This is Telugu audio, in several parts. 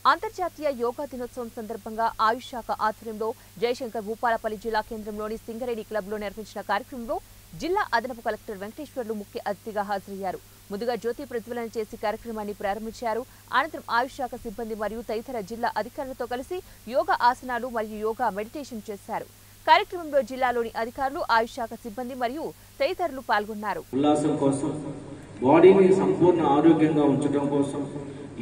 అంతర్జాతీయ యోగా దినోత్సవం సందర్భంగా ఆయుష్ శాఖ ఆధ్వర్యంలో జయశంకర్ భూపాలపల్లి జిల్లా కేంద్రంలోని సింగరేణి క్లబ్లో నిర్వహించిన కార్యక్రమంలో జిల్లా అదనపు కలెక్టర్ వెంకటేశ్వర్లు ముఖ్య అతిథిగా హాజరయ్యారు. ముందుగా జ్యోతి ప్రజ్వలన చేసి కార్యక్రమాన్ని ప్రారంభించారు. అనంతరం ఆయుష్ శాఖ సిబ్బంది మరియు తదితర జిల్లా అధికారులతో కలిసి యోగా ఆసనాలు మరియు యోగా మెడిటేషన్ చేశారు. కార్యక్రమంలో జిల్లాలోని అధికారులు, ఆయుష్ శాఖ సిబ్బంది మరియు తదితరులు పాల్గొన్నారు. ఉల్లాసం కోసం, బాడీని సంపూర్ణ ఆరోగ్యంగా ఉంచడం కోసం,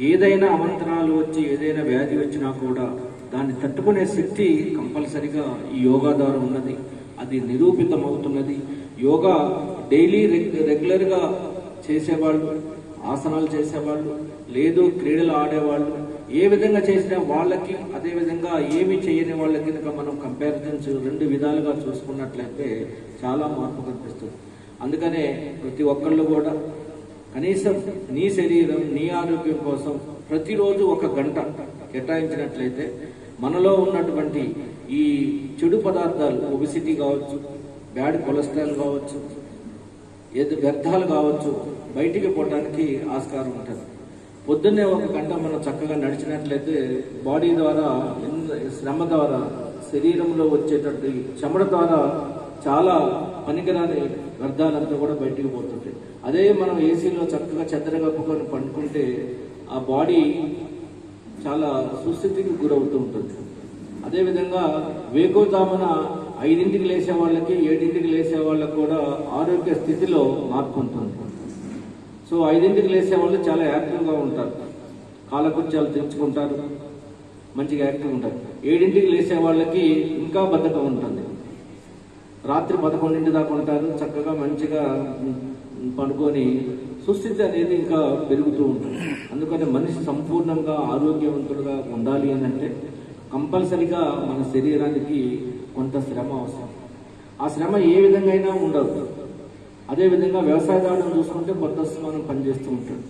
ఏదైనా అవంతరాలు వచ్చి ఏదైనా వ్యాధి వచ్చినా కూడా దాన్ని తట్టుకునే శక్తి కంపల్సరిగా ఈ యోగా ద్వారా ఉన్నది. అది నిరూపితమవుతున్నది. యోగా డైలీ రెగ్యులర్గా చేసేవాళ్ళు, ఆసనాలు చేసేవాళ్ళు, లేదు క్రీడలు ఆడేవాళ్ళు, ఏ విధంగా చేసినా వాళ్ళకి, అదేవిధంగా ఏమి చేయని వాళ్ళకి కనుక మనం కంపారిజన్స్ రెండు విధాలుగా చూసుకున్నట్లయితే చాలా మార్పు కనిపిస్తుంది. అందుకనే ప్రతి ఒక్కళ్ళు కూడా కనీసం నీ శరీరం, నీ ఆరోగ్యం కోసం ప్రతిరోజు 1 గంట కేటాయించినట్లయితే మనలో ఉన్నటువంటి ఈ చెడు పదార్థాలు, ఒబిసిటీ కావచ్చు, బ్యాడ్ కొలెస్ట్రాల్ కావచ్చు, వ్యర్థాలు కావచ్చు, బయటికి పోవడానికి ఆస్కారం ఉంటుంది. పొద్దున్నే 1 గంట మనం చక్కగా నడిచినట్లయితే బాడీ ద్వారా, శ్రమ ద్వారా, శరీరంలో వచ్చేటటువంటి చెమట ద్వారా చాలా పనికిరాని వ్యర్థాలంతా కూడా బయటికి పోతుంటాయి. అదే మనం ఏసీలో చక్కగా చెద్దరగప్పుకొని పండుకుంటే ఆ బాడీ చాలా సుస్థితికి గురవుతూ ఉంటుంది. అదేవిధంగా వేకువజామున 5ంటికి లేసే వాళ్ళకి, 7ంటికి లేసే వాళ్ళకి కూడా ఆరోగ్య స్థితిలో మార్పు ఉంటుంది. సో 5ంటికి లేసే వాళ్ళు చాలా యాక్టివ్గా ఉంటారు, కాలకృత్యాలు తెచ్చుకుంటారు, మంచిగా యాక్టివ్గా ఉంటారు. 7ంటికి లేసే వాళ్ళకి ఇంకా బద్ధకం ఉంటుంది. రాత్రి 11 దాకా ఉంటారు, చక్కగా మంచిగా పడుకొని సుస్థితి అనేది ఇంకా పెరుగుతూ ఉంటుంది. అందుకని మనిషి సంపూర్ణంగా ఆరోగ్యవంతుడుగా ఉండాలి అని అంటే కంపల్సరిగా మన శరీరానికి కొంత శ్రమ అవసరం. ఆ శ్రమ ఏ విధంగా అయినా ఉండదు. అదేవిధంగా వ్యవసాయదారులను చూసుకుంటే పొద్దుస్తమానం పనిచేస్తూ ఉంటాడు.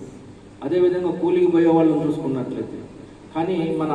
అదేవిధంగా కూలికి పోయే వాళ్ళని చూసుకున్నట్లయితే, కానీ మన